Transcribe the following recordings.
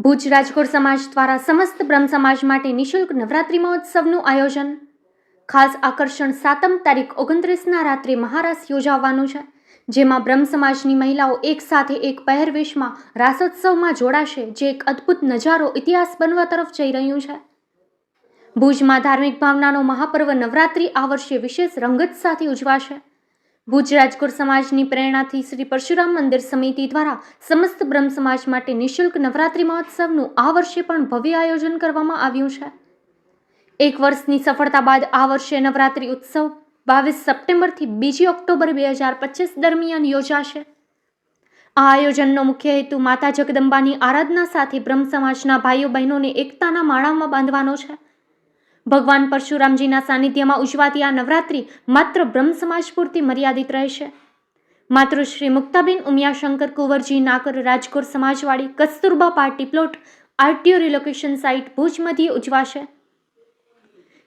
ભુજ રાજકોટ સમાજ દ્વારા સમસ્ત બ્રહ્મ સમાજ માટે નિઃશુલ્ક નવરાત્રિ મહોત્સવનું આયોજન. ખાસ આકર્ષણ 7મ તારીખ 29ના રાત્રે મહારાસ યોજાવાનું છે, જેમાં બ્રહ્મ સમાજની મહિલાઓ એક સાથે એક પહેરવેશમાં રાસોત્સવમાં જોડાશે, જે એક અદ્ભુત નજારો ઇતિહાસ બનવા તરફ જઈ રહ્યું છે. ભુજમાં ધાર્મિક ભાવનાનો મહાપર્વ નવરાત્રિ આ વર્ષે વિશેષ રંગત સાથે ઉજવાશે. ભુજ રાજકોટ સમાજની પ્રેરણાથી શ્રી પરશુરામ મંદિર સમિતિ દ્વારા સમસ્ત બ્રહ્મ સમાજ માટે નિઃશુલ્ક નવરાત્રિ મહોત્સવનું આ વર્ષે પણ ભવ્ય આયોજન કરવામાં આવ્યું છે. એક વર્ષની સફળતા બાદ આ વર્ષે નવરાત્રિ ઉત્સવ 22 સપ્ટેમ્બરથી 2 ઓક્ટોબર 2025 દરમિયાન યોજાશે. આ આયોજનનો મુખ્ય હેતુ માતા જગદંબાની આરાધના સાથે બ્રહ્મ સમાજના ભાઈઓ બહેનોને એકતાના માળામાં બાંધવાનો છે. ભગવાન પરશુરામજીના સાનિધ્યમાં ઉજવાતી આ નવરાત્રિ માત્ર બ્રહ્મ સમાજ પૂરતી મર્યાદિત રહેશે. માતૃશ્રી મુક્તાબેન ઉમિયાશંકર કુંવરજી નાકર રાજકોટ સમાજવાડી Kasturba party plot RTO relocation site Bhuj મધ્યે ઉજવાશે.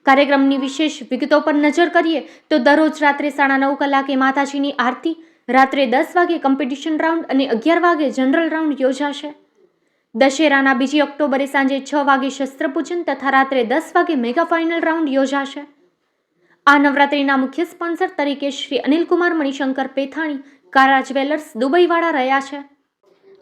કાર્યક્રમની વિશેષ વિગતો પર નજર કરીએ તો દરરોજ રાત્રે 9:30 કલાકે માતાજીની આરતી, રાત્રે 10 વાગે કોમ્પિટિશન રાઉન્ડ અને 11 વાગે જનરલ રાઉન્ડ યોજાશે. દશેરાના 2 ઓક્ટોબરે સાંજે 6 વાગે શસ્ત્રપૂજન તથા રાત્રે 10 વાગે મેગા ફાઇનલ રાઉન્ડ યોજાશે. આ નવરાત્રિના મુખ્ય સ્પોન્સર તરીકે શ્રી અનિલકુમાર મણિશંકર પેથાણી, કારા જ્વેલર્સ, દુબઈવાળા રહ્યા છે.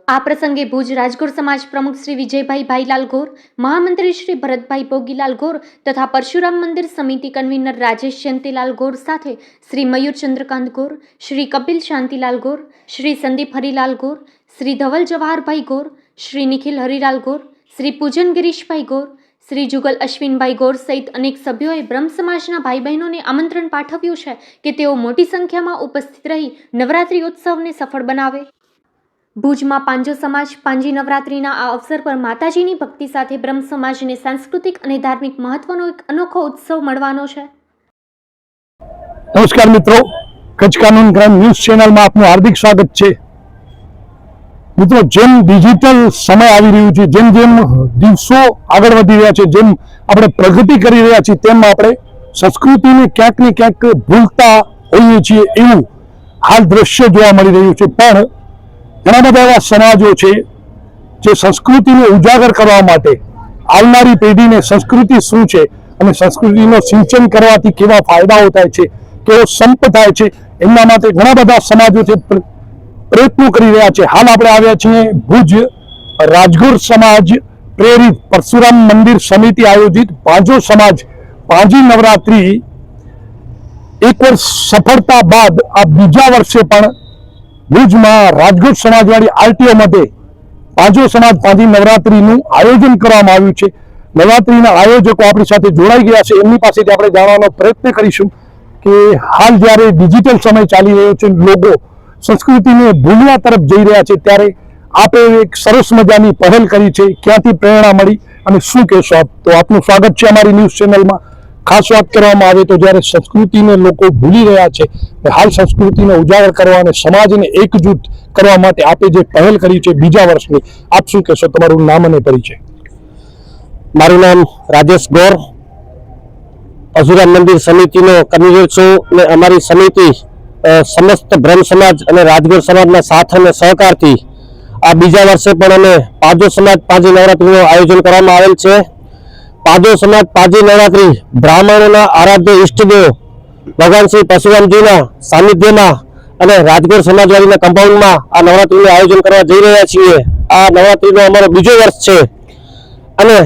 આ પ્રસંગે ભુજ રાજકોટ સમાજ પ્રમુખ શ્રી વિજયભાઈ ભાઈલાલ ગોર, મહામંત્રી શ્રી ભરતભાઈ ભોગીલાલ ગોર તથા પરશુરામ મંદિર સમિતિ કન્વીનર રાજેશ જયંતિલાલ ગોર સાથે શ્રી મયુર ચંદ્રકાંત ગોર, શ્રી કપિલ શાંતિલાલ ગોર, શ્રી સંદીપ હરિલાલ ગોર, શ્રી ધવલ જવાહરભાઈ ગોર, શ્રી નિખિલ હરિલાલ ગોર, શ્રી પૂજન ગિરીશભાઈ ગોર, શ્રી જુગલ અશ્વિનભાઈ ગોર સહિત અનેક સભ્યોએ બ્રહ્મ સમાજના ભાઈ બહેનોને આમંત્રણ પાઠવ્યું છે કે તેઓ મોટી સંખ્યામાં ઉપસ્થિત રહી નવરાત્રિ ઉત્સવને સફળ બનાવે. ભુજમાં પાંજો સમાજ પાંજી નવરાત્રિના આ અવસર પર માતાજીની ભક્તિ સાથે બ્રહ્મ સમાજને સાંસ્કૃતિક અને ધાર્મિક મહત્વનો એક અનોખો ઉત્સવ મળવાનો છે. નમસ્કાર મિત્રો, કચ્છ કાનૂન ક્રાઇમ ન્યૂઝ ચેનલમાં આપનું હાર્દિક સ્વાગત છે. મિત્રો, જેમ ડિજિટલ સમય આવી રહ્યું છે, જેમ જેમ દિવસો આગળ વધી રહ્યા છે, જેમ આપણે પ્રગતિ કરી રહ્યા છીએ, તેમ આપણે સંસ્કૃતિને ક્યાંક ને ક્યાંક ભૂલતા હોઈએ છીએ એવું હાલ દ્રશ્ય જોવા મળી રહ્યું છે. પણ ઘણા બધા એવા સમાજો છે જે સંસ્કૃતિને ઉજાગર કરવા માટે આવનારી પેઢીને સંસ્કૃતિ શું છે અને સંસ્કૃતિનું સિંચન કરવાથી કેવા ફાયદાઓ થાય છે, કેવો સંપ થાય છે, એમના માટે ઘણા બધા સમાજો છે પ્રયત્નો કરી રહ્યા છે. હાલ આપણે આવ્યા છીએ ભુજ રાજકોટ સમાજ પ્રેરિત પરશુરામ મંદિર સમિતિ આયોજિત પાંજો સમાજ પાંજી નવરાત્રિ એક વર્ષ સફળતા બાદ આ બીજા વર્ષે પણ ભુજમાં રાજકોટ સમાજવાડી આરટીઓ મધ્યે પાંજો સમાજ પાંજી નવરાત્રિનું આયોજન કરવામાં આવ્યું છે. નવરાત્રિના આયોજકો આપણી સાથે જોડાઈ ગયા છે, એમની પાસેથી આપણે જાણવાનો પ્રયત્ન કરીશું કે હાલ જ્યારે ડિજિટલ સમય ચાલી રહ્યો છે, લોકો સંસ્કૃતિને ભૂલવા તરફ જઈ રહ્યા છે, ત્યારે આપે એક સરસ મજાની પહેલ કરી છે. ક્યાંથી પ્રેરણા મળી અને શું કહેશો આપ? તો આપનું સ્વાગત છે અમારી ન્યૂઝ ચેનલમાં. ખાસ વાત કરવામાં આવે તો જ્યારે સંસ્કૃતિને લોકો ભૂલી રહ્યા છે, હાલ સંસ્કૃતિને ઉજાગર કરવા અને સમાજને એકજૂટ કરવા માટે આપે જે પહેલ કરી છે બીજા વર્ષની, આપ શું કહેશો? તમારું નામ અને પરિચય. મારું નામ રાજેશ ગોર, પરશુરામ મંદિર સમિતિનો કન્વીનર છું અને અમારી સમિતિ સમસ્ત બ્રહ્મ સમાજ અને રાજકોટ સમાજના સાથ અને સહકારથી આ બીજા વર્ષે પણ અમે પાંજો સમાજ પાંજી નવરાત્રિનું આયોજન કરવામાં આવેલ છે. પાંજો સમાજ પાંજી નવરાત્રિ બ્રાહ્મણોના આરાધ્ય ઈષ્ટદેવ ભગવાન શ્રી પરશુરામજીના સાનિધ્યમાં અને રાજકોટ સમાજવાડીના કમ્પાઉન્ડમાં આ નવરાત્રિનું આયોજન કરવા જઈ રહ્યા છીએ. આ નવરાત્રિનો અમારો બીજો વર્ષ છે અને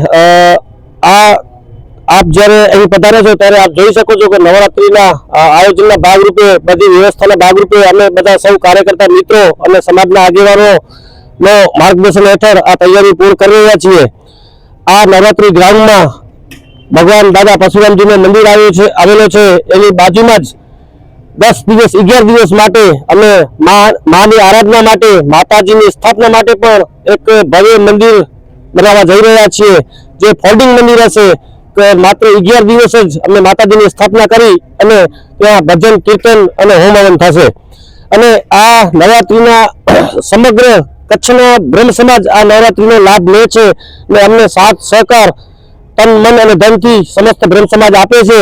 આપ જ્યારે અહીં પધારો છો ત્યારે આપ જોઈ શકો છો કે નવરાત્રિના આયોજનના ભાગરૂપે, બધી વ્યવસ્થાના ભાગરૂપે અમે બધા સૌ કાર્યકર્તા મિત્રો અને સમાજના આગેવાનોનો માર્ગદર્શન હેઠળ આ તૈયારી પૂર્ણ કરી રહ્યા છીએ. આ નવરાત્રિ ગ્રાઉન્ડમાં ભગવાન દાદા પરશુરામજીનું મંદિર આવેલો છે. એની બાજુમાં જ 10 દિવસ 11 દિવસ માટે અમે માની આરાધના માટે, માતાજીની સ્થાપના માટે પણ એક ભવ્ય મંદિર બનાવવા જઈ રહ્યા છીએ, જે ફોલ્ડિંગ મંદિર હશે. માત્ર 11 દિવસ જ અમે માતાજીની સ્થાપના કરી અને ત્યાં ભજન કીર્તન અને હોમ હવન થશે. અને આ નવરાત્રિના સમગ્ર કચ્છના બ્રહ્મ સમાજ આ નવરાત્રિનો લાભ લે છે અને અમને સાથ સહકાર તન મન અને ધનથી સમસ્ત બ્રહ્મ સમાજ આપે છે.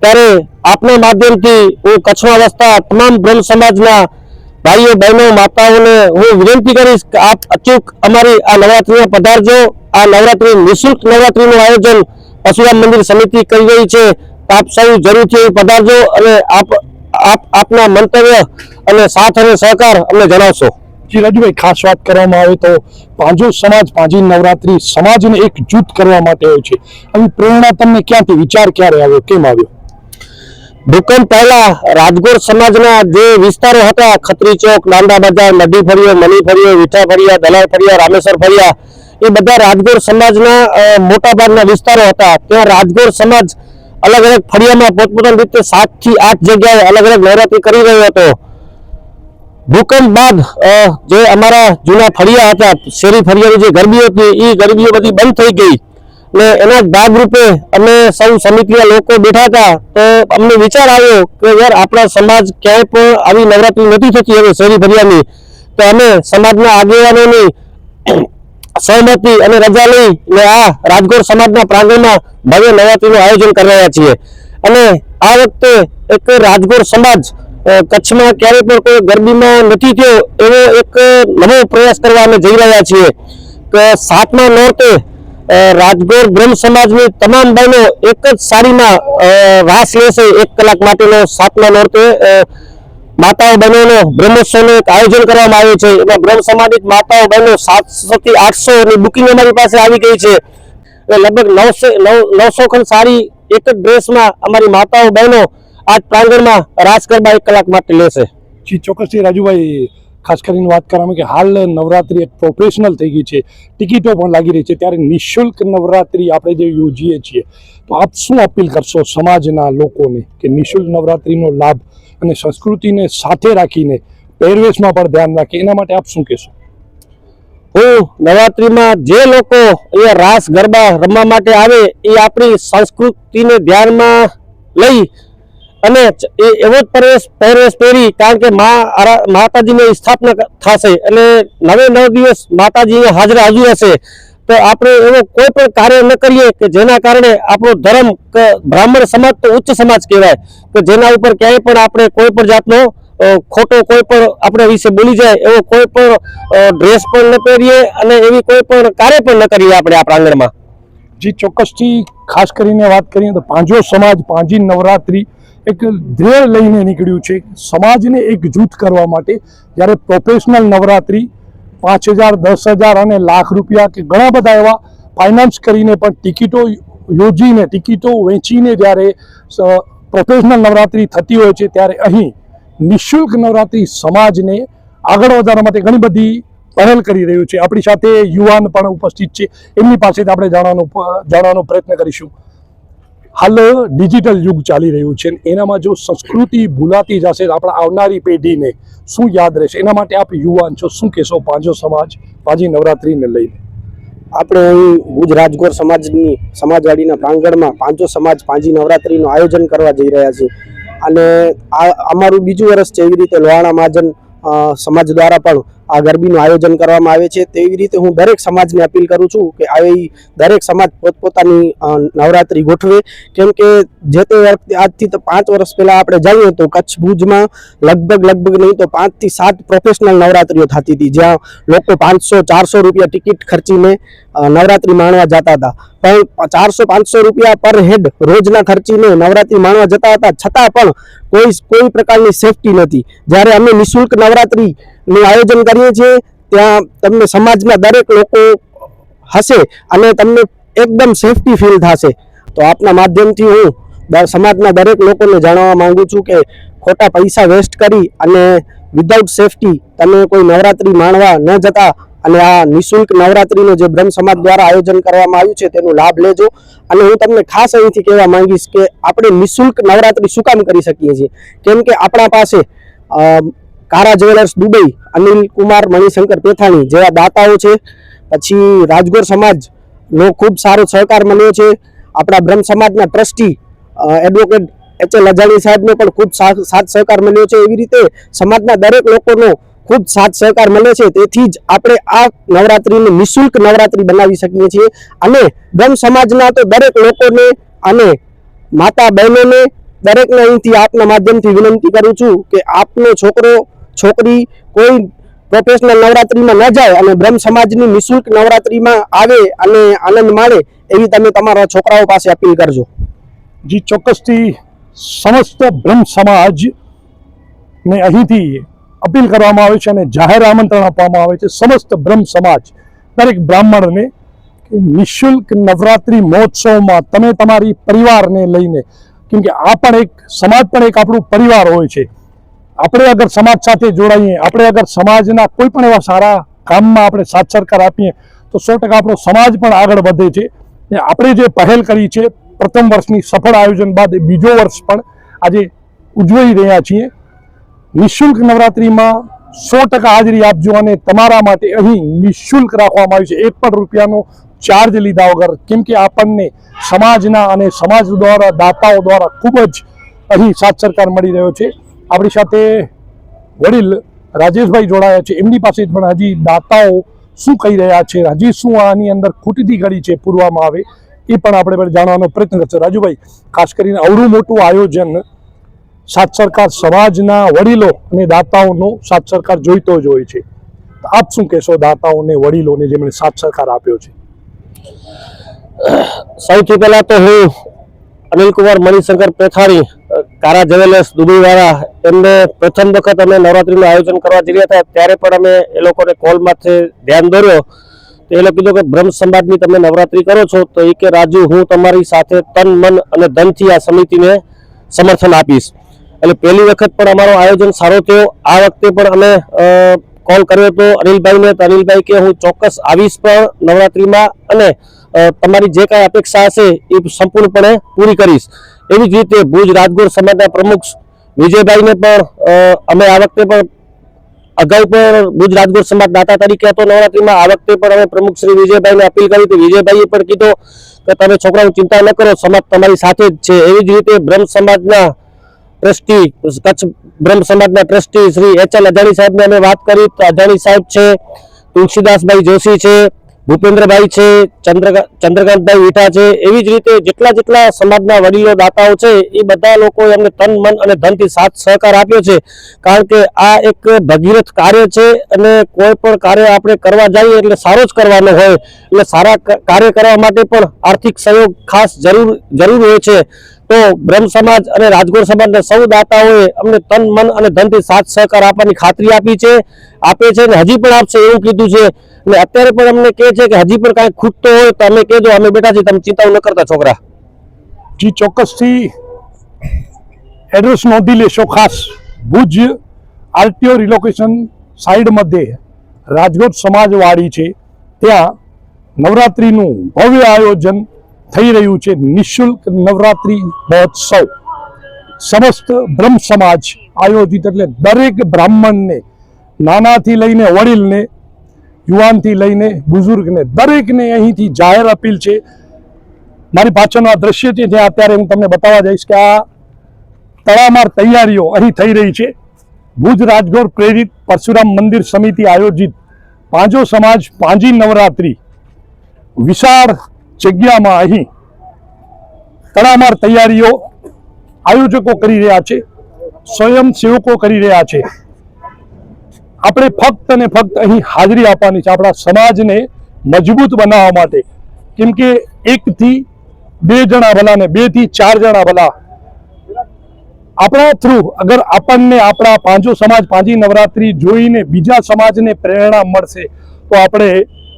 ત્યારે આપના માધ્યમથી હું કચ્છમાં વસતા તમામ બ્રહ્મ સમાજના ભાઈઓ બહેનો માતાઓને હું વિનંતી કરીશ કે આપ અચૂક અમારી આ નવરાત્રીમાં પધારજો. આ નવરાત્રી નિઃશુલ્ક નવરાત્રીનું આયોજન પરશુરામ મંદિર સમિતિ કરી રહી છે. આપ સૌ જરૂરથી પધારજો અને આપના મંતવ્ય અને સાથ અને સહકાર અમને જણાવશો. જી રાજુભાઈ, ખાસ વાત કરવામાં આવે તો પાંજો સમાજ પાંજી નવરાત્રી સમાજને એકજૂથ કરવા માટે હોય છે. આવી પ્રેરણા તમને ક્યાંથી, વિચાર ક્યારે આવ્યો, કેમ આવ્યો? ભૂકંપ પહેલા રાજગોર સમાજના જે વિસ્તારો હતા, ખત્રી ચોક, દાંડા બજાર, મઢી ફળિયો, મની ફળિયો, વિઠા ફળિયા, દલાલ ફળિયા, રામેશ્વર ફળિયા, એ બધા રાજગોર સમાજના મોટાભાગના વિસ્તારો હતા. ત્યાં રાજગોર સમાજ અલગ અલગ ફળિયામાં પોતપોતાની રીતે 7 થી 8 જગ્યાએ અલગ અલગ નવરાત્રી કરી રહ્યો હતો. ભૂકંપ બાદ જે અમારા જૂના ફળિયા હતા, શેરી ફળિયાની જે ગરબી હતી, એ ગરબીઓ બધી બંધ થઈ ગઈ ને એના ભાગરૂપે અમે સૌ સમિતિના લોકો બેઠા હતા. તો અમને વિચાર આવ્યો કે યાર આપણા સમાજ ક્યાંય પણ આવી નવરાત્રી નથી થતી હવે શેરી ફળિયાની, તો અમે સમાજના આગેવાનોની સહમતિ અને રજા લઈને આ રાજગોર સમાજના પ્રાંગણમાં ભવ્ય નવરાત્રીનું આયોજન કરી રહ્યા છીએ. અને આ વખતે એક રાજગોર સમાજ કચ્છમાં ક્યારેય પણ કોઈ ગરબીમાં નથી થયો એવો એક નવો પ્રયાસ કરવા અમે જઈ રહ્યા છીએ કે 7મા નોરતે રાજગોર બ્રહ્મ સમાજની તમામ બહેનો એક જ સાડીમાં રાસ લેશે. 1 કલાક માટેનો 7મા નોરતે માતાઓ બહેનોનો બ્રહ્મોત્સવનું એક આયોજન કરવામાં આવ્યું છે. એમાં બ્રહ્મ સમાજિક માતાઓ બહેનો 700 થી 800 ની બુકિંગ અમારી પાસે આવી ગઈ છે. લગભગ 900 ખંડ સાડી એક જ ડ્રેસમાં અમારી માતાઓ બહેનો આજ પ્રાંગણમાં રાસ ગરબા 1 કલાક માટે લેશે. જી ચોક્કસથી રાજુભાઈ, ખાસ કરીને વાત કરવામાં કે હાલ નવરાત્રી એક પ્રોફેશનલ થઈ ગઈ છે, ટિકિટો પણ લાગી રહી છે, ત્યારે નિઃશુલ્ક નવરાત્રી આપણે જે યોજીએ છીએ, તો આપ શું અપીલ કરશો સમાજના લોકોને કે નિઃશુલ્ક નવરાત્રીનો લાભ અને સંસ્કૃતિને સાથે રાખીને પહેરવેશમાં પણ ધ્યાન રાખે, એના માટે આપ શું કહેશો? હું નવરાત્રીમાં જે લોકો અહીંયા રાસ ગરબા રમવા માટે આવે એ આપણી સંસ્કૃતિને ધ્યાનમાં લઈ અને એવો જ પહેરવેશ પહેરી, કારણ કે માતાજીની સ્થાપના થશે અને 9 દિવસ માતાજી હાજર હશે. તો આપણે એવો કોઈ પણ કાર્ય ન કરીએ કે જેના કારણે આપણો ધર્મ બ્રાહ્મણ સમાજ તો ઉચ્ચ સમાજ કહેવાય, કે જેના ઉપર ક્યાંય પણ આપણે કોઈ પણ જાતનો ખોટો કોઈ પણ આપણે વિશે બોલી જાય એવો કોઈ પણ ડ્રેસ પણ ન પહેરીએ અને એવી કોઈ પણ કાર્ય પણ ન કરીએ આપણે આ પ્રાંગણમાં. જી ચોક્કસથી ખાસ કરીને વાત કરીએ તો પાંજો સમાજ પાંજી નવરાત્રી એક ધ્યેય લઈને નીકળ્યું છે સમાજને એકજૂથ કરવા માટે. જ્યારે પ્રોફેશનલ નવરાત્રી 5,000, 10,000 અને લાખ રૂપિયા કે ઘણા બધા એવા ફાઇનાન્સ કરીને પણ ટિકિટો યોજીને ટિકિટો વેચીને જ્યારે પ્રોફેશનલ નવરાત્રી થતી હોય છે, ત્યારે અહીં નિઃશુલ્ક નવરાત્રી સમાજને આગળ વધારવા માટે ઘણી બધી પહેલ કરી રહ્યું છે. આપણી સાથે યુવાન પણ ઉપસ્થિત છે, એમની પાસેથી આપણે જાણવાનો પ્રયત્ન કરીશું. હાલ ડિજિટલ યુગ ચાલી રહ્યું છે, એનામાં જો સંસ્કૃતિ ભૂલાતી જશે તો આપણા આવનારી પેઢીને શું યાદ રહેશે? એના માટે આપ યુવાન છો, શું કહેશો પાંજો સમાજ પાંજી નવરાત્રીને લઈને? આપણે અહીં ભુજ રાજગોર સમાજની સમાજવાડીના પ્રાંગણમાં પાંજો સમાજ પાંજી નવરાત્રીનું આયોજન કરવા જઈ રહ્યા છીએ. અને આ અમારું બીજું વર્ષ છે. એવી રીતે લોહાણા મહાજન સમાજ દ્વારા પણ આ ગરબીનું આયોજન કરવામાં આવે છે. તેવી રીતે હું દરેક સમાજને અપીલ કરું છું કે આવી દરેક સમાજ પોતપોતાની નવરાત્રી ગોઠવે. કેમ કે જે તે વખતે આજથી તો 5 વર્ષ પહેલાં આપણે જઈએ તો કચ્છ ભુજમાં લગભગ નહીં તો 5 થી 7 પ્રોફેશનલ નવરાત્રીઓ થતી હતી, જ્યાં લોકો 500-400 રૂપિયા ટિકિટ ખર્ચીને નવરાત્રી માણવા જતા હતા. પણ 400-500 રૂપિયા પર હેડ રોજના ખર્ચીને નવરાત્રી માણવા જતા હતા, છતાં પણ કોઈ પ્રકારની સેફટી નથી. જ્યારે અમે નિઃશુલ્ક નવરાત્રીનું આયોજન કરીએ છીએ ત્યાં તમને સમાજના દરેક લોકો હશે અને તમને એકદમ સેફટી ફીલ થશે. તો આપના માધ્યમથી હું સમાજના દરેક લોકોને જણાવવા માંગુ છું કે ખોટા પૈસા વેસ્ટ કરી અને વિધાઉટ સેફટી તમે કોઈ નવરાત્રી માણવા ન જતા અને આ નિઃશુલ્ક નવરાત્રીનો જે બ્રહ્મ સમાજ દ્વારા આયોજન કરવામાં આવ્યું છે તેનો લાભ લેજો. અને હું તમને ખાસ અહીંથી કહેવા માંગીશ કે આપણે નિઃશુલ્ક નવરાત્રી શું કામ કરી શકીએ છીએ? કેમ કે આપણા પાસે કારા જ્વેલર્સ દુબઈ, અનિલ કુમાર મણિશંકર પેથાણી જેવા દાતાઓ છે. પછી રાજગોર સમાજનો ખૂબ સારો સહકાર મળ્યો છે. આપણા બ્રહ્મ સમાજના ટ્રસ્ટી એડવોકેટ HL અજાણી સાહેબનો પણ ખૂબ સાથ સહકાર મળ્યો છે. એવી રીતે સમાજના દરેક લોકોનો ખૂબ સાથ સહકાર મળે છે. તેથી જ આપણે આ નવરાત્રીને નિઃશુલ્ક નવરાત્રી બનાવી શકીએ છીએ. અને બ્રહ્મ સમાજના તો દરેક લોકોને અને માતા બહેનોને દરેકને અહીંથી આપના માધ્યમથી વિનંતી કરું છું કે આપનો છોકરો છોકરી કોઈ પ્રોફેશનલ નવરાત્રીમાં ન જાય અને બ્રહ્મ સમાજની નિઃશુલ્ક નવરાત્રીમાં આવે અને આનંદ માણે એવી તમે તમારા છોકરાઓ પાસે અપીલ કરજો. જી ચોક્કસથી સમસ્ત બ્રહ્મ સમાજ ને અહીંથી અપીલ કરવામાં આવે છે અને જાહેર આમંત્રણ આપવામાં આવે છે સમસ્ત બ્રહ્મ સમાજ દરેક બ્રાહ્મણને કે નિઃશુલ્ક નવરાત્રિ મહોત્સવમાં તમે તમારી પરિવારને લઈને, કેમ કે આ પણ એક સમાજ પણ એક આપણું પરિવાર હોય છે. આપણે અગર સમાજ સાથે જોડાઈએ, આપણે અગર સમાજના કોઈ પણ એવા સારા કામમાં આપણે સાથ સરકાર આપીએ તો 100% આપણો સમાજ પણ આગળ વધે છે. આપણે જે પહેલ કરી છે પ્રથમ વર્ષની સફળ આયોજન બાદ બીજો વર્ષ પણ આજે ઉજવી રહ્યા છીએ. નિઃશુલ્ક નવરાત્રિમાં 100% હાજરી આપજો અને તમારા માટે અહીં નિઃશુલ્ક રાખવામાં આવ્યું છે, 1 પણ રૂપિયાનો ચાર્જ લીધા વગર, કેમ કે આપણને સમાજના અને સમાજ દ્વારા દાતાઓ દ્વારા ખૂબ જ અહીં સાથ સરકાર મળી રહ્યો છે. આપણી સાથે વડીલ રાજેશભાઈ જોડાયા છે, એમની પાસે પણ હજી દાતાઓ શું કહી રહ્યા છે, હજી શું આની અંદર ખૂટતી ઘડી છે પૂરવામાં આવે એ પણ આપણે જાણવાનો પ્રયત્ન કરશે. રાજુભાઈ, ખાસ કરીને અવળું મોટું આયોજન સાથ સરકાર સમાજના વડીલો અને દાતાઓનો સાથ સરકાર જોઈતો જ હોય છે, આપ શું કહેશો દાતાઓને વડીલોને જેમણે સાથ સરકાર આપ્યો છે? સૌથી પહેલા તો હું અનિલકુમાર મણિશંકર પેથાણી, કારા જ્વેલર્સ દુબઈવાળા, એમને પ્રથમ વખત અમે નવરાત્રીનું આયોજન કરવા જઈ રહ્યા હતા ત્યારે પણ અમે એ લોકોને કોલમાંથી ધ્યાન દોર્યો તો એ લોકો કીધું કે બ્રહ્મ સમાજની તમે નવરાત્રી કરો છો તો એ કે રાજુ હું તમારી સાથે તન મન અને ધનથી આ સમિતિને સમર્થન આપીશ. એટલે પહેલી વખત પણ અમારો આયોજન સારો થયો. આ વખતે પણ અમે કોલ કર્યો હતો અનિલભાઈને, તો અનિલભાઈ કે હું ચોક્કસ આવીશ પણ નવરાત્રીમાં અને તમારી જે કાંઈ અપેક્ષા હશે એ સંપૂર્ણપણે પૂરી કરીશ. એવી જ રીતે ભુજ રાજગોર સમાજના પ્રમુખ વિજયભાઈને પણ અમે આ વખતે પણ અગાઉ પણ ભુજ રાજગોર સમાજ દાતા તરીકે હતો નવરાત્રીમાં, આ વખતે પણ અમે પ્રમુખ શ્રી વિજયભાઈને અપીલ કરી હતી. વિજયભાઈએ પણ કીધું કે તમે છોકરાઓની ચિંતા ન કરો, સમાજ તમારી સાથે જ છે. એવી જ રીતે બ્રહ્મ સમાજના ટ્રસ્ટી, કચ્છ બ્રહ્મ સમાજના ટ્રસ્ટી શ્રી HL અજાણી સાહેબને અમે વાત કરી તો અજાણી સાહેબ છે, તુલસીદાસભાઈ જોશી છે, ભૂપેન્દ્રભાઈ છે, ચંદ્રકાંતભાઈ વીઠા છે. એવી જ રીતે જેટલા સમાજના વડીલો દાતાઓ છે એ બધા લોકોએ અમને તન મન અને ધનથી સાથ સહકાર આપ્યો છે. કારણ કે આ એક ભગીરથ કાર્ય છે અને કોઈ પણ કાર્ય આપણે કરવા જઈએ એટલે સારો જ કરવાનો હોય, એટલે સારા કાર્ય કરવા માટે પણ આર્થિક સહયોગ ખાસ જરૂર હોય છે. તો બ્રહ્મ સમાજ અને રાજગોર સમાજના સૌ દાતાઓએ અમને તન મન અને ધનથી સાથ સહકાર આપવાની ખાતરી આપે છે અને હજી પણ આપશે એવું કીધું છે. અને અત્યારે પણ અમને કહે છે કે હજી પણ કાંઈ ખૂટતો હોય તો અમે કહેજો, અમે બેઠા છીએ, તમે ચિંતા ન કરતા છોકરા. જી ચોક્કસથી એડ્રેસ નોંધી લેશો. ખાસ ભુજ RTO રિલોકેશન સાઈડ મધ્યે રાજગોર સમાજવાડી છે, ત્યાં નવરાત્રિનું ભવ્ય આયોજન થઈ રહ્યું છે. નિઃશુલ્ક નવરાત્રિ મહોત્સવ સમસ્ત બ્રહ્મ સમાજ આયોજિત, એટલે દરેક બ્રાહ્મણને, નાનાથી લઈને વડીલને, યુવાનથી લઈને બુઝુર્ગને, દરેકને અહીંથી જાહેર અપીલ છે. મારી પાછળનું આ દ્રશ્ય છે જ્યાં અત્યારે હું તમને બતાવવા જઈશ કે આ તડામાર તૈયારીઓ અહીં થઈ રહી છે. ભુજ રાજગોર પ્રેરિત પરશુરામ મંદિર સમિતિ આયોજિત પાંજો સમાજ પાંજી નવરાત્રિ વિશાળ જગ્યામાં અહીં તડામાર તૈયારીઓ આયોજકો કરી રહ્યા છે, સ્વયંસેવકો કરી રહ્યા છે. આપણે ફક્ત અને ફક્ત અહીં હાજરી આપવાની છે આપણા સમાજને મજબૂત બનાવવા માટે, કેમ કે 1 થી 2 જણા ભલા ને 2 થી 4 જણા ભલા આપણા થ્રુ અગર આપણને આપણા પાંજો સમાજ પાંજી નવરાત્રિ જોઈને બીજા સમાજને પ્રેરણા મળશે તો આપણે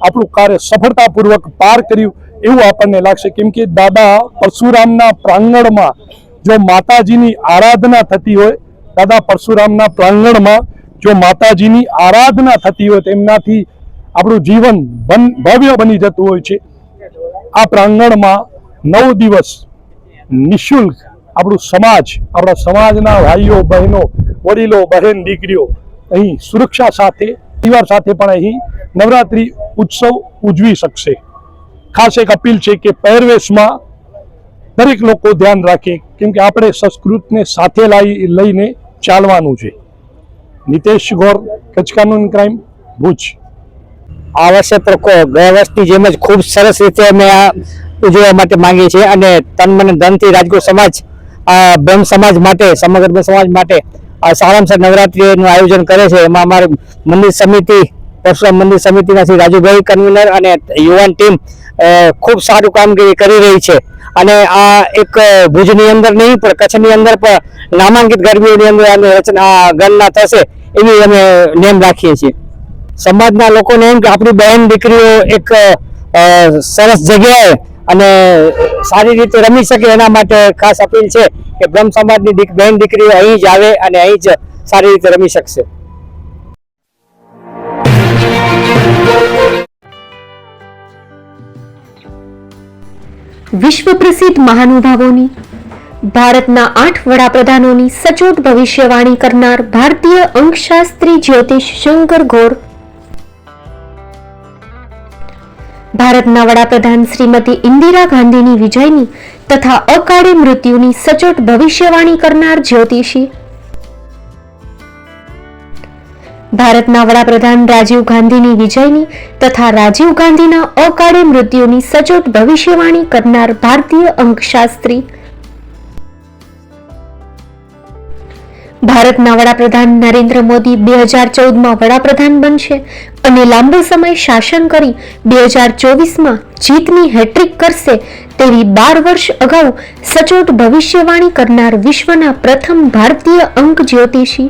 આપણું કાર્ય સફળતાપૂર્વક પાર કર્યું એવું આપણને લાગશે. કેમ કે દાદા પરશુરામના પ્રાંગણમાં જો માતાજીની આરાધના થતી હોય, દાદા પરશુરામના પ્રાંગણમાં જો માતાજીની આરાધના થતી હોય તો એમનાથી આપણું જીવન ભવ્ય બની જતું હોય છે. આ પ્રાંગણમાં 9 દિવસ નિઃશુલ્ક આપણું સમાજ, આપણા સમાજના ભાઈઓ બહેનો, વડીલો, બહેન, દીકરીઓ અહીં સુરક્ષા સાથે, પરિવાર સાથે પણ અહીં નવરાત્રિ ઉત્સવ ઉજવી શકશે. ખાસ એક અપીલ છે કે પહેરવેશમાં દરેક લોકો ધ્યાન રાખે, કેમ કે આપણે સંસ્કૃતને સાથે લઈને ચાલવાનું છે. નિતેશ ગોર, કચ્છ કાનૂન ક્રાઇમ, ભુજ. આ વર્ષે પણ ગયા વર્ષની જેમ જ ખૂબ સરસ રીતે અમે આ ઉજવવા માટે માંગીએ છીએ અને તન મન ધનથી રાજગોર સમાજ બ્રહ્મ સમાજ માટે, સમગ્ર બ્રહ્મ સમાજ માટે સારામાં સારી નવરાત્રીનું આયોજન કરે છે. એમાં અમારી મંદિર સમિતિ, પરશુરામ મંદિર સમિતિના શ્રી રાજુભાઈ કન્વીનર અને યુવાન ટીમ ખૂબ સારું કામગીરી કરી રહી છે. અને આ એક ભુજની અંદર નહીં પણ કચ્છની અંદર પણ નામાંકિત ગરબીઓની અંદર રચના ગણના થશે એવી અમે નેમ રાખીએ છીએ. સમાજના લોકોને એમ કે આપણી બહેન દીકરીઓ એક સરસ જગ્યાએ અને સારી રીતે રમી શકે એના માટે ખાસ અપીલ છે કે બ્રહ્મ સમાજની બહેન દીકરીઓ અહીં જ આવે અને અહીં જ સારી રીતે રમી શકશે. વિશ્વ પ્રસિદ્ધ મહાનુભાવોની, ભારતના 8 વડાપ્રધાનોની સચોટ ભવિષ્યવાણી કરનાર ભારતીય અંકશાસ્ત્રી જ્યોતિષ શંકર ગોર, ભારતના વડાપ્રધાન શ્રીમતી ઇન્દિરા ગાંધીની વિજયની તથા અકાળે મૃત્યુની સચોટ ભવિષ્યવાણી કરનાર જ્યોતિષી, ભારતના વડાપ્રધાન રાજીવ ગાંધીની વિજયની તથા રાજીવ ગાંધીના અકાળે મૃત્યુની સચોટ ભવિષ્યવાણી કરનાર ભારતીય અંકશાસ્ત્રી, ભારતના વડાપ્રધાન નરેન્દ્ર મોદી 2014માં વડાપ્રધાન બનશે અને લાંબો સમય શાસન કરી 2024માં જીતની હેટ્રિક કરશે તેવી 12 વર્ષ અગાઉ સચોટ ભવિષ્યવાણી કરનાર વિશ્વના પ્રથમ ભારતીય અંક જ્યોતિષી,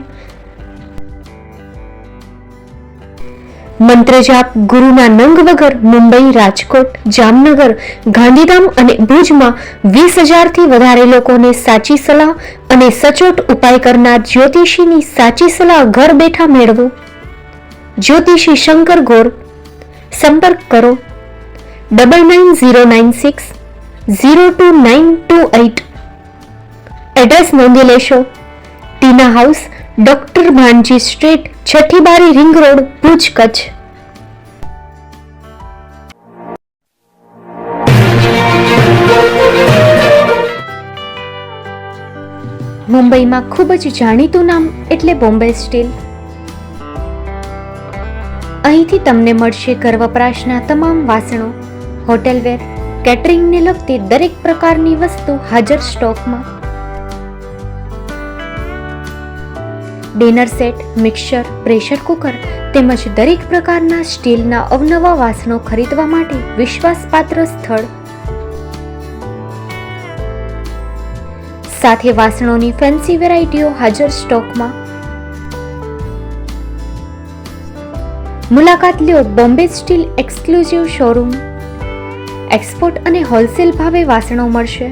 મંત્રજાપ ગુરુના નંગ વગર મુંબઈ, રાજકોટ, જામનગર, ગાંધીધામ અને ભુજમાં 20,000થી વધારે લોકોને સાચી સલાહ અને સચોટ ઉપાય કરનાર જ્યોતિષીની સાચી સલાહ ઘર બેઠા મેળવો. જ્યોતિષી શંકર ગોર. સંપર્ક કરો 9909602928. એડ્રેસ નોંધી લેશો. ટીના હાઉસ, ડોક્ટર ભાણજી સ્ટ્રીટ, છઠ્ઠી બારી, રિંગ રોડ, ભુજ, કચ્છ. મુંબઈમાં ખૂબ જ જાણીતું નામ એટલે બોમ્બે સ્ટીલ. અહીંથી તમને મળશે ઘર વપરાશના તમામ વાસણો, હોટેલવેર, કેટરિંગને લગતી દરેક પ્રકારની વસ્તુ હાજર સ્ટોકમાં. Dinner set, mixer, pressure cooker તેમજ દરેક પ્રકારના સ્ટીલના અવનવા વાસણો ખરીદવા માટે વિશ્વાસપાત્ર સ્થળ. સાથે વાસણોની ફેન્સી વેરાયટીઓ હાજર સ્ટોકમાં. મુલાકાત લ્યો Bombay steel exclusive showroom. Export અને હોલસેલ ભાવે વાસણો મળશે.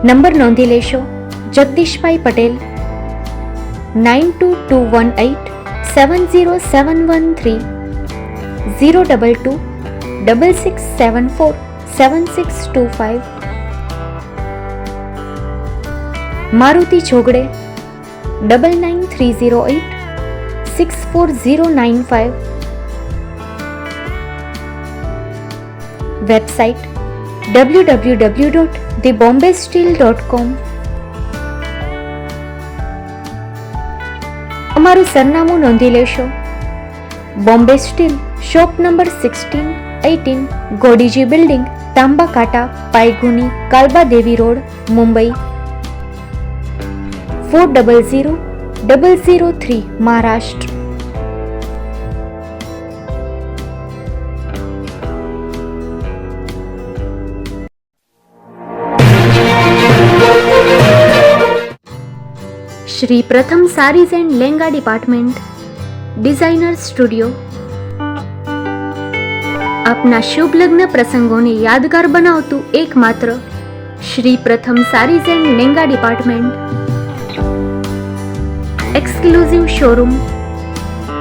નંબર નોંધી લેશો. જગદીશભાઈ પટેલ 9221870713 02266747625. મારુતિ જોગડે 9930864095. Website www.thebombasteel.com. અમારું સરનામું નોંધી લેશો. Bombay steel, shop number 16-18, Godiji building, Tamba Kanta, Payguni, Kalba Devi road, Mumbai 400003, Maharashtra. Shri Pratham saris and lenga department, designer studio. આપના શુભ લગ્ન પ્રસંગોને યાદગાર બનાવતું એકમાત્ર Shri Pratham saris and lenga department. Exclusive showroom.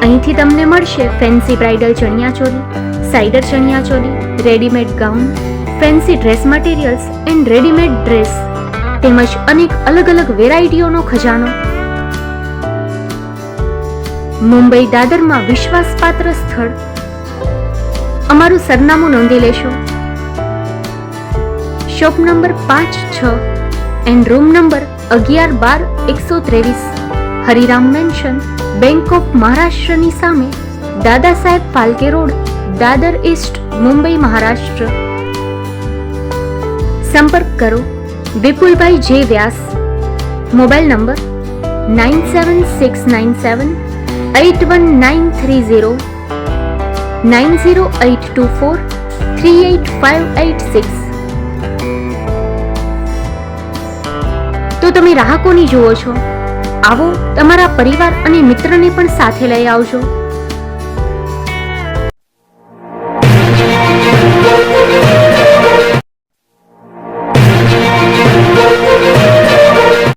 અહીંથી તમને મળશે fancy bridal chaniya choli, cider chaniya choli, readymade gown, fancy dress materials and readymade dress તેમજ અનેક અલગ અલગ વેરાયટીઓનો ખજાનો. મુંબઈ દાદરમાં વિશ્વાસપાત્ર સ્થળ. અમારું સરનામું નોંધી લેશો. Shop number 5-6 and room number 11-12-123, Hariram mansion, bank of મહારાષ્ટ્રની સામે, દાદા સાહેબ ફાલ્કે રોડ, દાદર ઈસ્ટ, મુંબઈ, મહારાષ્ટ્ર. સંપર્ક કરો વિપુલભાઈ જે વ્યાસ, મોબાઈલ નંબર 9769781930 9082438586. તો તમે રાહ કોની જુઓ છો? આવો, તમારા પરિવાર અને મિત્રને પણ સાથે લઈ આવજો.